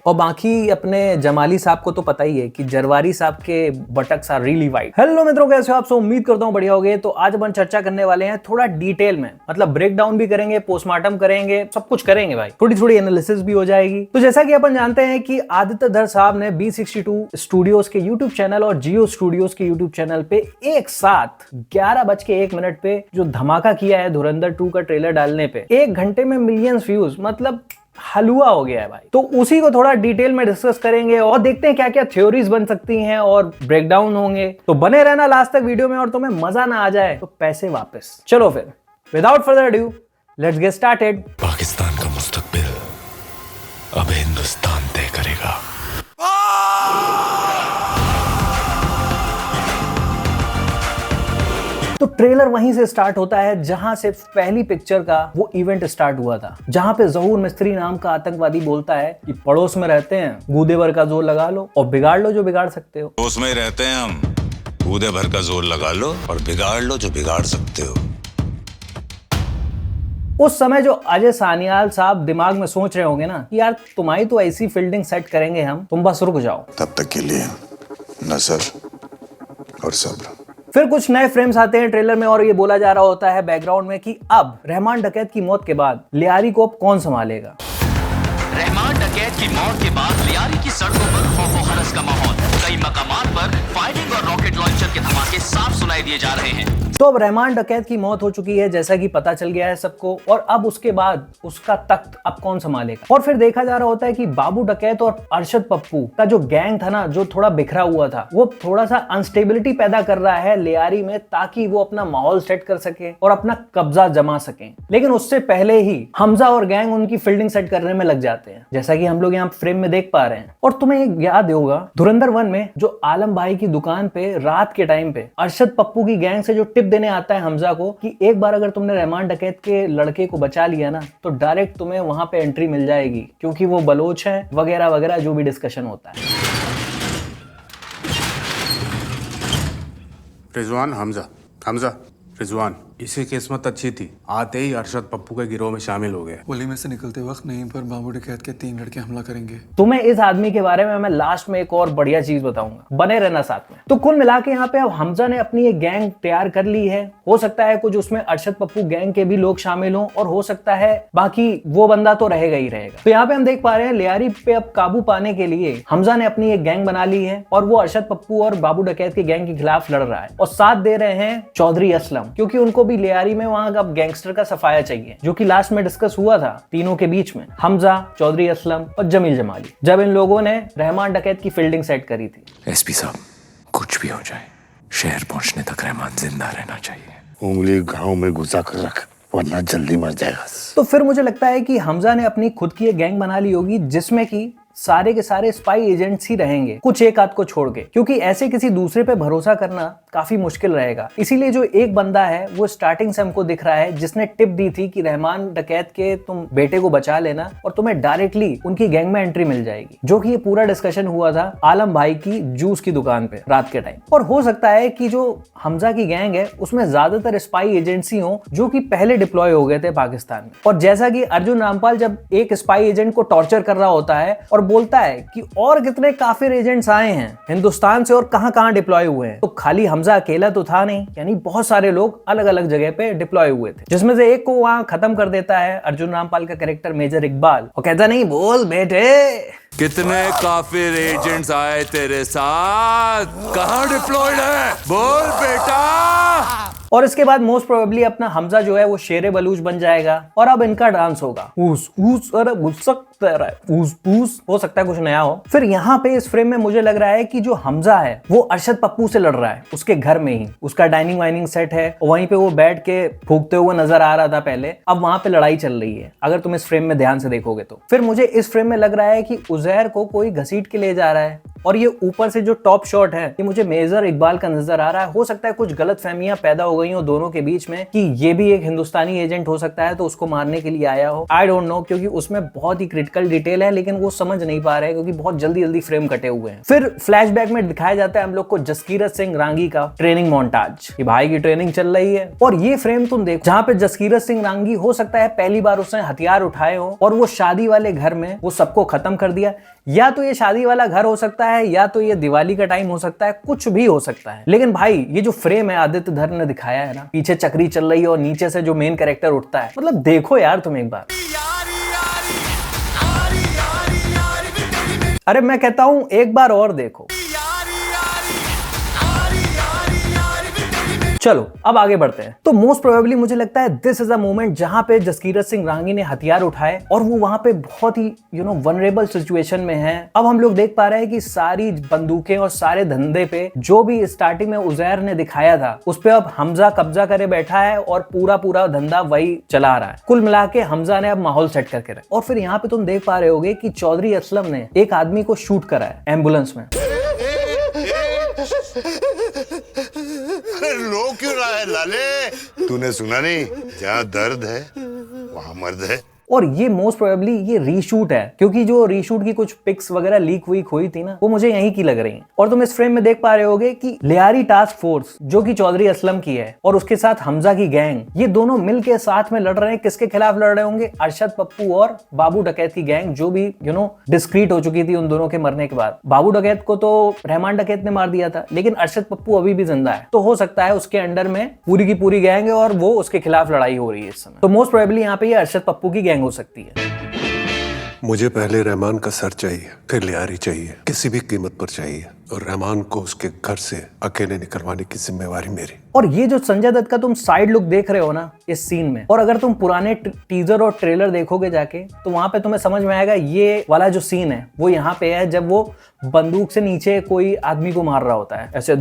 और बाकी अपने जमाली साहब को तो पता ही है कि जरवारी साहब के buttocks are really wide. Hello मित्रों, कैसे हो आप? उम्मीद करता हूँ बढ़िया होगे। तो आज अपन चर्चा करने वाले हैं थोड़ा डिटेल में, मतलब ब्रेक डाउन भी करेंगे, पोस्टमार्टम करेंगे, सब कुछ करेंगे भाई, थोड़ी थोड़ी एनालिसिस भी हो जाएगी। तो जैसा कि अपन जानते हैं कि आदित्य धर साहब ने B62 स्टूडियोज के यूट्यूब चैनल और जियो स्टूडियोज के यूट्यूब चैनल पे एक साथ 11:01 पे जो धमाका किया है धुरंधर 2 का ट्रेलर डालने पे, 1 घंटे में मिलियंस व्यूज, मतलब हलवा हो गया है भाई। तो उसी को थोड़ा डिटेल में डिस्कस करेंगे और देखते हैं क्या क्या थ्योरीज बन सकती हैं और ब्रेकडाउन होंगे। तो बने रहना लास्ट तक वीडियो में, और तुम्हें मजा ना आ जाए तो पैसे वापस। चलो फिर without further due let's get started. Pakistan का मुस्तकबिल अब हिंदुस्तान तय करेगा। तो ट्रेलर वहीं से स्टार्ट होता है जहां से पहली पिक्चर का वो इवेंट स्टार्ट हुआ था, जहां पे ज़हूर मिस्त्री नाम का आतंकवादी बोलता है कि पड़ोस में रहते हैं, गूदे भर का जोर लगा लो और बिगाड़ लो जो बिगाड़ सकते हो। पड़ोस में ही रहते हैं हम, गूदे भर का जोर लगा लो और बिगाड़ लो जो बिगाड़ सकते हो। उस समय जो अजय सानियाल साहब दिमाग में सोच रहे होंगे ना कि यार तुम्हारी तो ऐसी फील्डिंग सेट करेंगे हम, तुम बस रुक जाओ। तब तक के लिए नजर और सब्र। फिर कुछ नए फ्रेम्स आते हैं ट्रेलर में और ये बोला जा रहा होता है बैकग्राउंड में कि अब रहमान डकैत की मौत के बाद लियारी को अब कौन संभालेगा। रहमान डकैत की मौत के बाद लियारी की सड़कों पर खौफ व हरस का माहौल, कई मकामात पर फायरिंग और रॉकेट लॉन्चर के धमाके साफ सुनाई दिए जा रहे हैं। तो अब रहमान डकैत की मौत हो चुकी है जैसा कि पता चल गया है सबको, और अब उसके बाद उसका तख्त अब कौन संभालेगा। और फिर देखा जा रहा होता है कि बाबू डकैत और अरशद पप्पू का जो गैंग था ना, जो थोड़ा बिखरा हुआ था, वो थोड़ा सा अनस्टेबिलिटी पैदा कर रहा है लियारी में, ताकि वो अपना माहौल सेट कर सके और अपना कब्जा जमा सके। लेकिन उससे पहले ही हमजा और गैंग उनकी फील्डिंग सेट करने में लग जाते हैं, जैसा कि हम लोग यहाँ फ्रेम में देख पा रहे हैं। और तुम्हें एक याद होगा धुरंधर 1 में जो आलम भाई की दुकान पे रात के टाइम पे अरशद पप्पू की गैंग से जो टिप देने आता है हमजा को कि एक बार अगर तुमने रहमान डकैत के लड़के को बचा लिया ना, तो डायरेक्ट तुम्हें वहां पे एंट्री मिल जाएगी, क्योंकि वो बलोच है वगैरह वगैरह, जो भी डिस्कशन होता है। रिजवान हमजा रिजवान, इसी किस्मत अच्छी थी, आते ही अरशद पप्पू के गिरोह में शामिल हो गए। पुली में से निकलते वक्त नहीं पर बाबू डकैत के 3 लड़के हमला करेंगे। तुम्हें इस आदमी के बारे में मैं लास्ट में एक और बढ़िया चीज बताऊंगा, बने रहना साथ में। तो कुल मिला के यहाँ पे अब हमजा ने अपनी एक गैंग तैयार कर ली है। हो सकता है कुछ उसमें अरशद पप्पू गैंग के भी लोग शामिल हों, और हो सकता है बाकी वो बंदा तो रहेगा ही रहेगा। तो यहाँ पे हम देख पा रहे हैं लियारी पे अब काबू पाने के लिए हमजा ने अपनी एक गैंग बना ली है, और वो अरशद पप्पू और बाबू डकैत की गैंग के खिलाफ लड़ रहा है। और साथ दे रहे हैं चौधरी असलम, क्योंकि उनको भी लियारी में वहां अब गैंगस्टर का सफाया चाहिए, जो कि लास्ट में डिस्कस हुआ था तीनों के बीच में, हमजा, चौधरी असलम और जमील जमाली, जब इन लोगों ने रहमान डकैत की फील्डिंग सेट करी थी। एसपी साहब, कुछ भी हो जाए शहर पहुंचने तक रहमान जिंदा रहना चाहिए। उंगली घाव में घुसा कर रख, वरना जल्दी मर जाएगा। तो फिर मुझे लगता है कि हमजा ने अपनी खुद की एक गैंग बना ली होगी, जिसमें कि सारे के सारे स्पाई एजेंट्स ही रहेंगे, कुछ एक आध को छोड़ के, क्योंकि ऐसे किसी दूसरे पे भरोसा करना काफी मुश्किल रहेगा। इसीलिए जो एक बंदा है वो स्टार्टिंग से हमको दिख रहा है, जिसने टिप दी थी कि रहमान डकैत के तुम बेटे को बचा लेना और तुम्हें डायरेक्टली उनकी गैंग में एंट्री मिल जाएगी, जो कि ये पूरा डिस्कशन हुआ था आलम भाई की जूस की दुकान पे रात के टाइम। और हो सकता है कि जो हमजा की गैंग है उसमें ज्यादातर स्पाई एजेंसी हो, जो कि पहले डिप्लॉय हो गए थे पाकिस्तान में। और जैसा कि अर्जुन रामपाल जब एक स्पाई एजेंट को टॉर्चर कर रहा होता है और बोलता है कि और कितने काफिर एजेंट्स आए हैं हिंदुस्तान से और कहां-कहां डिप्लॉय हुए हैं, तो खाली हमजा अकेला तो था नहीं, यानी बहुत सारे लोग अलग अलग जगह पे डिप्लॉय हुए थे, जिसमें से एक को वहां खत्म कर देता है अर्जुन रामपाल का कैरेक्टर मेजर इकबाल, और कहता नहीं बोल बेटे कितने काफिर एजेंट्स आए तेरे साथ, कहां डिप्लॉयड है, बोल बेटा। और इसके बाद मोस्ट प्रोबेबली अपना हमजा जो है वो शेरे बलूच बन जाएगा, और अब इनका डांस होगा ऊस ऊस, अरे ऊस ऊस, हो सकता है कुछ नया हो। फिर यहाँ पे इस फ्रेम में मुझे लग रहा है कि जो हमजा है वो अरशद पप्पू से लड़ रहा है, उसके घर में ही उसका डाइनिंग वाइनिंग सेट है, वहीं पे वो बैठ के फूकते हुए नजर आ रहा था पहले, अब वहां पे लड़ाई चल रही है अगर तुम इस फ्रेम में ध्यान से देखोगे तो। फिर मुझे इस फ्रेम में लग रहा है कि उजैर को कोई घसीट के ले जा रहा है, और ये ऊपर से जो टॉप शॉट है ये मुझे मेजर इकबाल का नजर आ रहा है। हो सकता है कुछ गलतफहमियां पैदा हो गई हो दोनों के बीच में कि ये भी एक हिंदुस्तानी एजेंट हो सकता है, तो उसको मारने के लिए आया हो, आई डोंट नो, क्योंकि उसमें बहुत ही क्रिटिकल डिटेल है, लेकिन वो समझ नहीं पा रहे क्योंकि बहुत जल्दी जल्दी फ्रेम कटे हुए हैं। फिर फ्लैशबैक में दिखाया जाता है हम लोग को जसकीरत सिंह रांगी का ट्रेनिंग मोन्टाज, कि भाई की ट्रेनिंग चल रही है। और ये फ्रेम तुम देखो जहां पे जसकीरत सिंह रांगी हो सकता है पहली बार उसने हथियार उठाए हो और वो शादी वाले घर में वो सबको खत्म कर दिया। या तो ये शादी वाला घर हो सकता है, या तो ये दिवाली का टाइम हो सकता है, कुछ भी हो सकता है। लेकिन भाई ये जो फ्रेम है आदित्य धर ने दिखाया है ना, पीछे चक्री चल रही है और नीचे से जो मेन कैरेक्टर उठता है, मतलब देखो यार तुम एक बार। अरे मैं कहता हूं एक बार और देखो। चलो अब आगे बढ़ते हैं। तो मोस्ट प्रोबेबली मुझे लगता है दिस इज अ मोमेंट जहां पे जसकीरत सिंह रांगी ने हथियार उठाए और वो वहां पे बहुत ही वनरेबल सिचुएशन में है। अब हम लोग देख पा रहे हैं कि सारी बंदूकें और सारे धंधे पे जो भी स्टार्टिंग में उजैर ने दिखाया था उस पे अब हमजा कब्जा करे बैठा है और पूरा धंधा वही चला रहा है। कुल मिला के हमजा ने अब माहौल सेट करके रखा। और फिर यहाँ पे तुम देख पा रहे होगे कि चौधरी असलम ने एक आदमी को शूट करा है एम्बुलेंस में। अरे रो क्यों रहा है लाले? तूने सुना नहीं, जहाँ दर्द है वहाँ मर्द है। और ये मोस्ट प्रोबेबली ये रीशूट है, क्योंकि जो रीशूट की कुछ पिक्स वगैरह लीक हुई थी ना, वो मुझे यहीं की लग रही हैं। और तुम इस फ्रेम में देख पा रहे होगे कि लियारी टास्क फोर्स जो कि चौधरी असलम की है और उसके साथ हमजा की गैंग, ये दोनों मिलके साथ में लड़ रहे हैं। किसके खिलाफ लड़ रहे होंगे? अरशद पप्पू और बाबू डकैत की गैंग, जो भी डिस्क्रीट हो चुकी थी उन दोनों के मरने के बाद। बाबू डकैत को तो रहमान डकैत ने मार दिया था, लेकिन अरशद पप्पू अभी भी जिंदा है, तो हो सकता है उसके अंडर में पूरी की पूरी गैंग है और वो उसके खिलाफ लड़ाई हो रही है इस समय। तो मोस्ट प्रोबेबली यहाँ पे ये अरशद पप्पू की गैंग हो सकती है। मुझे पहले रहमान का सर चाहिए, फिर लियारी चाहिए, किसी भी कीमत पर चाहिए, और रहमान को उसके घर से अकेले निकलवाने की जिम्मेवारी मेरी। और ये जो संजय दत्त का तुम साइड लुक देख रहे हो ना इस सीन में, और अगर तुम पुराने टीजर और ट्रेलर देखोगे जाके, तो वहां पे तुम्हें समझ में आएगा ये वाला जो सीन है वो यहाँ पे है जब वो बंदूक से नीचे कोई आदमी को मार रहा होता है ऐसे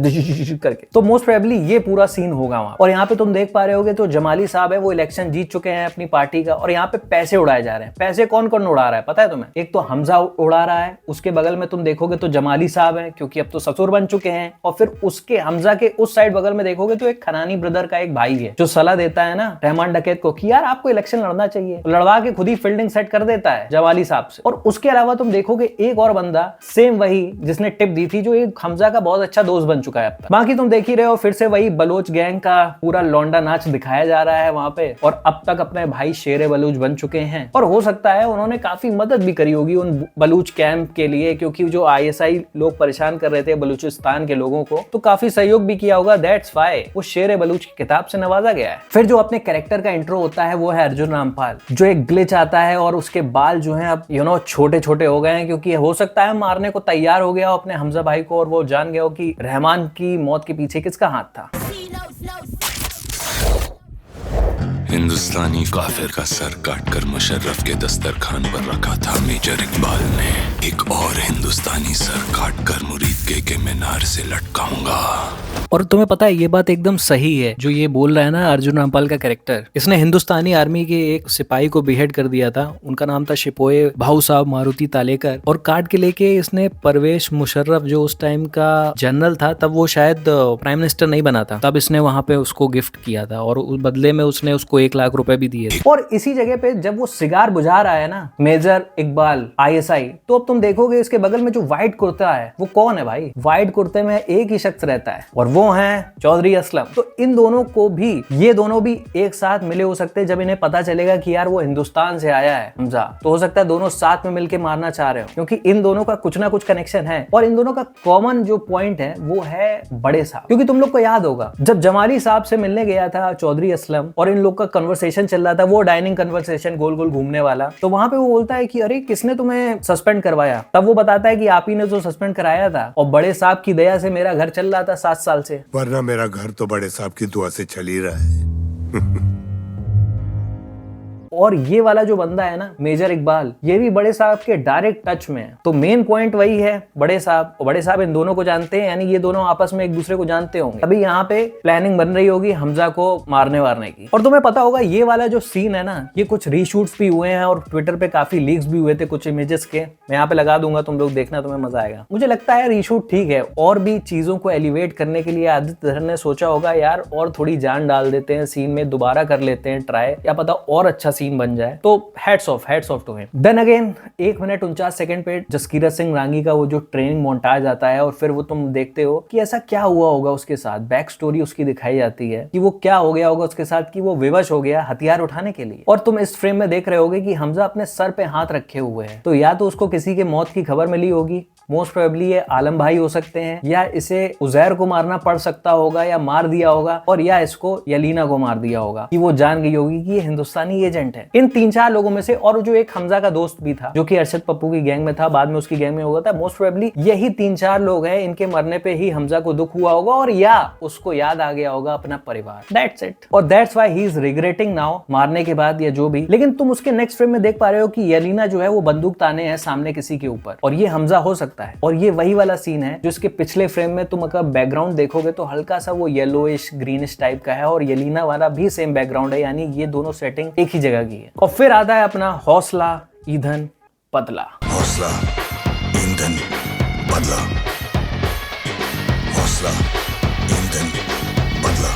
करके। तो मोस्ट प्रोबेबली ये पूरा सीन होगा वहां। और यहाँ पे तुम देख पा रहे होगे तो जमाली साहब है, वो इलेक्शन जीत चुके हैं अपनी पार्टी का, और यहाँ पे पैसे उड़ाए जा रहे हैं। पैसे कौन कौन उड़ा रहा है पता है तुम्हें? एक तो हमजा उड़ा रहा है, उसके बगल में तुम देखोगे तो जमाली साहब है, क्योंकि अब तो ससुर बन चुके हैं। और फिर उसके हमजा के उस साइड बगल में देखोगे तो एक खनानी ब्रदर का एक भाई है जो सलाह देता है ना रहमान डकैत को कि यार आपको इलेक्शन लड़ना चाहिए, लड़वा के खुद ही फील्डिंग सेट कर देता है जवाली साहब से। और उसके अलावा तुम देखोगे एक और बंदा सेम वही जिसने टिप दी थी, जो एक हमजा का बहुत अच्छा दोस्त बन चुका है अब तक। बाकी तुम देख ही रहे हो, फिर से वही बलोच गैंग का पूरा लौंडा नाच दिखाया जा रहा है वहां पे, और अब तक अपने भाई शेरे बलूच बन चुके हैं। और हो सकता है उन्होंने काफी मदद भी करी होगी उन बलूच कैंप के लिए, क्योंकि जो ISI लोग परेशान कर रहे थे बलूचिस्तान के लोगों को, तो काफी सहयोग भी किया होगा। दैट्स व्हाई वो शेरे बलूच की किताब से नवाजा गया है। फिर जो अपने कैरेक्टर का इंट्रो होता है वो है अर्जुन रामपाल, जो एक ग्लिच आता है और उसके बाल जो हैं अब छोटे छोटे हो गए हैं, क्योंकि हो सकता है मारने को तैयार हो गया हो अपने हमजा भाई को, और वो जान गया हो कि रहमान की मौत के पीछे किसका हाथ था। हिंदुस्तानी काफिर का सर काटकर मुशर्रफ के दस्तरखान पर रखा था मेजर इकबाल ने, एक और हिंदुस्तानी सर काटकर मुरीद के मीनार से लटकाऊंगा। और तुम्हें पता है ये बात एकदम सही है जो ये बोल रहा है ना अर्जुन रामपाल का कैरेक्टर। इसने हिंदुस्तानी आर्मी के एक सिपाही को बिहेड कर दिया था, उनका नाम था शिपोए भाऊ साहब मारुति तालेकर, और काट के लेके इसने परवेश मुशर्रफ जो उस टाइम का जनरल था, तब वो शायद प्राइम मिनिस्टर नहीं बना था, तब इसने वहां पे उसको गिफ्ट किया था, और उस बदले में उसने उसको 1 लाख रुपए भी दिए थे। और इसी जगह पे जब वो सिगार बुझा रहा है ना मेजर इकबाल ISI, तो अब तुम देखोगे इसके बगल में जो व्हाइट कुर्ता है वो कौन है भाई? व्हाइट कुर्ते में एक ही शख्स रहता है और वो है चौधरी असलम। तो इन दोनों को भी, ये दोनों भी एक साथ मिले हो सकते हैं जब इन्हें पता चलेगा कि यार वो हिंदुस्तान से आया है हमजा, तो हो सकता है दोनों साथ में मिलके मारना चाह रहे हो, क्योंकि इन दोनों का कुछ ना कुछ कनेक्शन है। और इन दोनों का कॉमन जो पॉइंट है वो है बड़े साहब, क्योंकि तुम लोग को याद होगा जब जमाली साहब से मिलने गया था चौधरी असलम और इन लोग का कन्वर्सेशन चल रहा था, वो डाइनिंग कन्वर्सेशन गोल गोल घूमने वाला, तो वहां पे वो बोलता है कि अरे किसने तुम्हें सस्पेंड करवाया? तब वो बताता है कि आप ही ने तो सस्पेंड कराया था, और बड़े साहब की दया से मेरा घर चल रहा था 7 साल से, वरना मेरा घर तो बड़े साहब की दुआ से चल ही रहा है। और ये वाला जो बंदा है ना मेजर इकबाल, ये भी बड़े साहब के डायरेक्ट टच में है। तो मेन पॉइंट वही है बड़े साहब, और बड़े साहब इन दोनों को जानते हैं, यानी ये दोनों आपस में एक दूसरे को जानते होंगे। अभी यहाँ पे प्लानिंग बन रही होगी हमजा को मारने वारने की। और तुम्हें पता होगा ये वाला जो सीन है ना, ये कुछ रीशूट्स भी हुए हैं और ट्विटर पे काफी लीक्स भी हुए थे कुछ इमेजेस के, मैं यहाँ पे लगा दूंगा, तुम लोग देखना, तुम्हें मजा आएगा। मुझे लगता है रीशूट ठीक है, और भी चीजों को एलिवेट करने के लिए आदित्य धर ने सोचा होगा यार और थोड़ी जान डाल देते हैं सीन में, दोबारा कर लेते हैं ट्राई, या पता और अच्छा सीन सीन बन जाए, तो heads off to him. Then again 1 minute 49 second पे जसकीरत सिंह रांगी का वो जो ट्रेनिंग मोन्टाज आता है और फिर वो तुम देखते हो कि ऐसा क्या हुआ होगा उसके साथ, बैक स्टोरी उसकी दिखाई जाती है कि वो क्या हो गया होगा उसके साथ कि वो विवश हो गया हथियार उठाने के लिए। और तुम इस फ्रेम में देख रहे होगे कि हमजा अपने सर पे हाथ रखे हुए हैं, तो या तो उसको किसी के मौत की खबर मिली होगी, मोस्ट प्रोबेबली ये आलम भाई हो सकते हैं, या इसे उजैर को मारना पड़ सकता होगा या मार दिया होगा, और या इसको यलीना को मार दिया होगा कि वो जान गई होगी कि ये हिंदुस्तानी एजेंट है। इन 3-4 लोगों में से, और जो एक हमजा का दोस्त भी था जो कि अरशद पप्पू की गैंग में था, बाद में उसकी गैंग में होगा था, मोस्ट प्रोबेबली यही 3-4 लोग हैं। इनके मरने पे ही हमजा को दुख हुआ होगा और या उसको याद आ गया होगा अपना परिवार। That's it. और that's why he is regretting now, मारने के बाद या जो भी। लेकिन तुम उसके नेक्स्ट फ्रेम में देख पा रहे हो कि यलीना जो है वो बंदूक ताने हैं सामने किसी के ऊपर, और ये हमजा हो सकता है। और ये वही वाला सीन है जो इसके पिछले फ्रेम में तुम अगर बैकग्राउंड देखोगे तो हल्का सा वो येलोइश ग्रीनिश टाइप का है, और यलीना वाला भी सेम बैकग्राउंड है, यानी ये दोनों सेटिंग एक ही जगह की है। और फिर आता है अपना हौसला ईंधन बदला। हौसला ईंधन बदला, हौसला ईंधन बदला।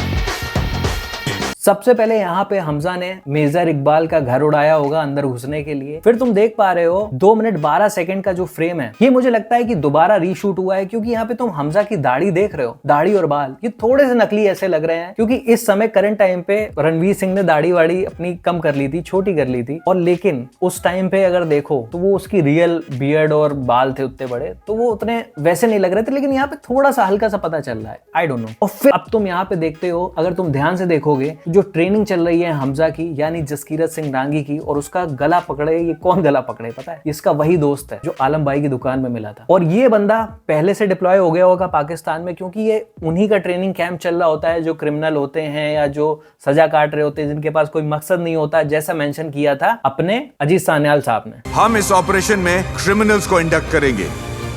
सबसे पहले यहाँ पे हमजा ने मेजर इकबाल का घर उड़ाया होगा अंदर घुसने के लिए। फिर तुम देख पा रहे हो 2 मिनट 12 सेकंड का जो फ्रेम है, ये मुझे लगता है कि दोबारा रीशूट हुआ है, क्योंकि यहाँ पे तुम हमजा की दाढ़ी देख रहे हो, दाढ़ी और बाल ये थोड़े से नकली ऐसे लग रहे हैं, क्योंकि इस समय करंट टाइम पे रणवीर सिंह ने दाढ़ी वाड़ी अपनी कम कर ली थी, छोटी कर ली थी, और लेकिन उस टाइम पे अगर देखो तो वो उसकी रियल बियर्ड और बाल थे उतने बड़े, तो वो उतने वैसे नहीं लग रहे थे, लेकिन यहाँ पे थोड़ा सा हल्का सा पता चल रहा है, आई डोंट नो। और फिर अब तुम यहाँ पे देखते हो, अगर तुम ध्यान से देखोगे, जो ट्रेनिंग चल रही है हमजा की यानी जसकीरत सिंह रांगी की, और उसका गला पकड़े, ये कौन गला पकड़े पता है? इसका वही दोस्त है जो आलम भाई की दुकान में मिला था। और ये बंदा पहले से डिप्लॉय हो गया होगा पाकिस्तान में, क्योंकि ये उन्हीं का ट्रेनिंग कैंप चल रहा होता है जो क्रिमिनल होते हैं या जो सजा काट रहे होते हैं, जिनके पास कोई मकसद नहीं होता, जैसा मेंशन किया था अपने अजीज सान्याल साहब ने। हम इस ऑपरेशन में क्रिमिनल्स को इंडक्ट करेंगे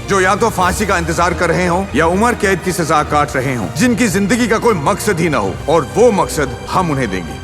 जो या तो फांसी का इंतजार कर रहे हों या उम्र कैद की सजा काट रहे हों, जिनकी जिंदगी का कोई मकसद ही ना हो, और वो मकसद हम उन्हें देंगे।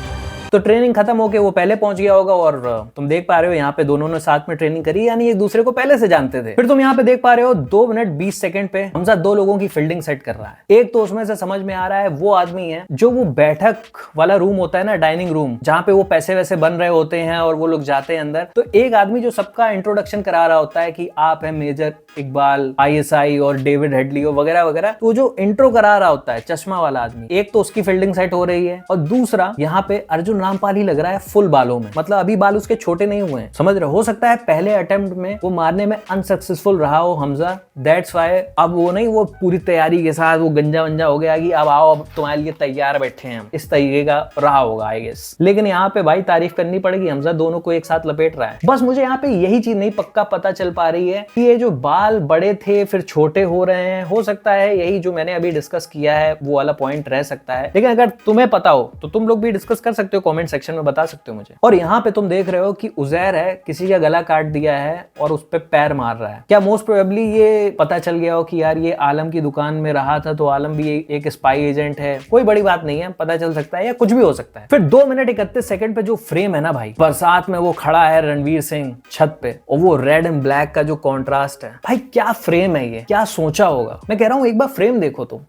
तो ट्रेनिंग खत्म होके वो पहले पहुंच गया होगा, और तुम देख पा रहे हो यहाँ पे दोनों ने साथ में ट्रेनिंग करी, यानी एक दूसरे को पहले से जानते थे। फिर तुम यहाँ पे देख पा रहे हो 2 मिनट 20 सेकंड पे हमजा 2 लोगों की फील्डिंग सेट कर रहा है। एक तो उसमें से समझ में आ रहा है वो आदमी है जो वो बैठक वाला रूम होता है ना, डाइनिंग रूम, जहाँ पे वो पैसे वैसे बन रहे होते हैं और वो लोग जाते हैं अंदर। तो एक आदमी जो सबका इंट्रोडक्शन करा रहा होता है कि आप है मेजर इकबाल ISI और डेविड हेडली वगैरह वगैरह, तो जो इंट्रो करा रहा होता है चश्मा वाला आदमी, एक तो उसकी फील्डिंग सेट हो रही है, और दूसरा यहाँ पे अर्जुन रामपाल ही लग रहा है फुल बालों में, मतलब अभी बाल उसके छोटे नहीं हुए हैं, समझ रहे हो सकता है पहले अटेम्प्ट में वो मारने में अनसक्सेसफुल रहा हो हमजा, दैट्स व्हाई अब वो नहीं, वो पूरी तैयारी के साथ वो गंजा वंजा हो गया कि अब आओ, अब तुम्हारे लिए तैयार बैठे हैं, इस तरीके का रहा होगा आई गेस। लेकिन यहाँ पे भाई तारीफ करनी पड़ेगी, हमजा दोनों को एक साथ लपेट रहा है। बस मुझे यहाँ पे यही चीज नहीं पक्का पता चल पा रही है कि ये जो बाल बड़े थे फिर छोटे हो रहे हैं, हो सकता है यही जो मैंने अभी डिस्कस किया है वो वाला पॉइंट रह सकता है, लेकिन अगर तुम्हें पता हो तो तुम लोग भी डिस्कस कर सकते हो, कमेंट सेक्शन में बता सकते हो मुझे। और यहाँ पे तुम देख रहे हो कि उजैर है किसी का गला काट दिया है और उस पे पैर मार रहा है। क्या मोस्ट प्रोबेबली ये पता चल गया हो कि यार ये आलम की दुकान में रहा था, तो आलम भी एक स्पाई एजेंट है? कोई बड़ी बात नहीं है, पता चल सकता है या कुछ भी हो सकता है। फिर 2 मिनट 31 सेकंड पे जो फ्रेम है ना भाई, बरसात में वो खड़ा है रणवीर सिंह छत पे, और वो रेड एंड ब्लैक का जो कॉन्ट्रास्ट है, भाई क्या फ्रेम है ये, क्या सोचा होगा। मैं कह रहा हूं एक बार फ्रेम देखो तुम,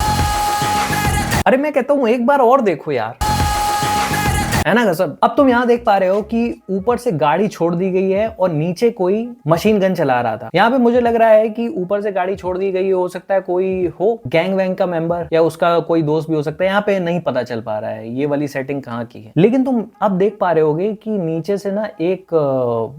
अरे मैं कहता हूं एक बार और देखो यार, है ना गजब। अब तुम यहाँ देख पा रहे हो कि ऊपर से गाड़ी छोड़ दी गई है और नीचे कोई मशीन गन चला रहा था। यहाँ पे मुझे लग रहा है कि ऊपर से गाड़ी छोड़ दी गई, हो सकता है कोई हो गैंग वैंग का मेंबर या उसका कोई दोस्त भी हो सकता है, यहाँ पे नहीं पता चल पा रहा है ये वाली सेटिंग कहाँ की है। लेकिन तुम अब देख पा रहे होगे कि नीचे से ना एक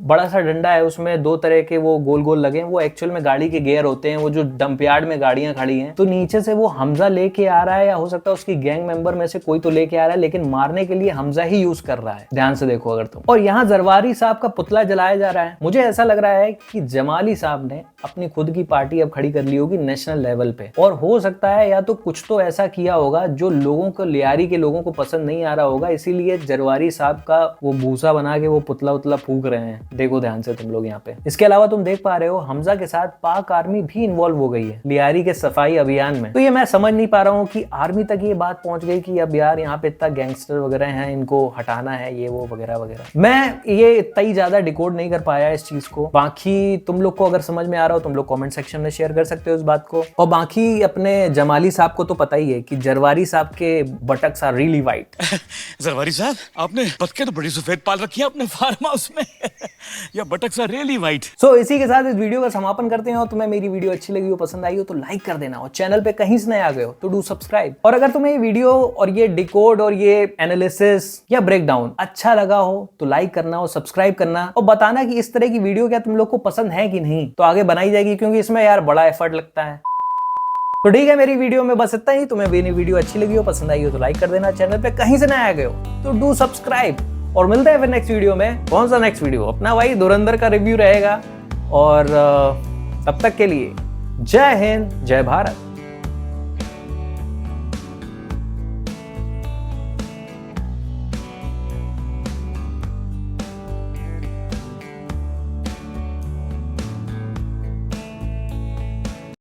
बड़ा सा डंडा है, उसमें 2 तरह के वो गोल गोल लगे हैं, वो एक्चुअल में गाड़ी के गियर होते हैं, वो जो डंपयार्ड में गाड़ियां खड़ी हैं। तो नीचे से वो हमजा लेके आ रहा है, या हो सकता है उसकी गैंग मेंबर में से कोई तो लेके आ रहा है, लेकिन मारने के लिए हमजा यूज कर रहा है, ध्यान से देखो अगर तुम। और यहाँ जरवारी साहब का पुतला जलाया जा रहा है। मुझे ऐसा लग रहा है कि जमाली साहब ने अपनी खुद की पार्टी अब खड़ी कर ली होगी नेशनल लेवल पे, और हो सकता है या तो कुछ तो ऐसा किया होगा जो लोगों को, लियारी के लोगों को पसंद नहीं आ रहा होगा, इसीलिए जरवारी साहब का वो भूसा बना के वो पुतला उतला फूक रहे हैं। देखो ध्यान से तुम लोग यहाँ पे। इसके अलावा तुम देख पा रहे हो हमजा के साथ पाक आर्मी भी इन्वॉल्व हो गई है लियारी के सफाई अभियान में। तो ये मैं समझ नहीं पा रहा हूँ कि आर्मी तक ये बात पहुंच गई कि अब यार यहाँ पे इतना गैंगस्टर वगैरह हैं, इनको हटाना है, ये वो वगैरह वगैरह। मैं ये इतना ही ज्यादा डिकोड नहीं कर पाया इस चीज को। बाकी तुम लोग को अगर समझ में आ रहा हो तुम लोग कमेंट सेक्शन में शेयर कर सकते हो इस बात को। और बाकी अपने जमाली साहब को तो पता ही है कि जरवारी साहब के बटक्स आर रियली वाइट। जरवारी साहब, आपने बतखें तो बड़ी सफेद पाल रखी है अपने फार्म हाउस में। या बटक्स आर रियली वाइट। सो इसी के साथ इस वीडियो का समापन करते हैं। और तुम्हें मेरी वीडियो अच्छी लगी हो, पसंद आई हो तो लाइक कर देना, और चैनल पे कहीं से नए आ गए हो तो डू सब्सक्राइब। और अगर तुम्हें ये वीडियो और ये डिकोड और ये एनालिसिस या ब्रेकडाउन अच्छा लगा हो तो लाइक करना और सब्सक्राइब करना, और बताना कि इस तरह की वीडियो क्या तुम लोग को पसंद है कि नहीं, तो आगे बनाई जाएगी, क्योंकि इसमें यार बड़ा एफर्ट लगता है। तो ठीक है, मेरी वीडियो में बस इतना ही। तुम्हें मेरी वीडियो अच्छी लगी हो, पसंद आई हो तो लाइक कर देना, चैनल पे कहीं से नए आ गए हो तो डू सब्सक्राइब। और मिलते हैं फिर नेक्स्ट वीडियो में। कौन सा नेक्स्ट वीडियो? अपना भाई धुरंधर का रिव्यू रहेगा। और तब तक के लिए जय हिंद, जय भारत।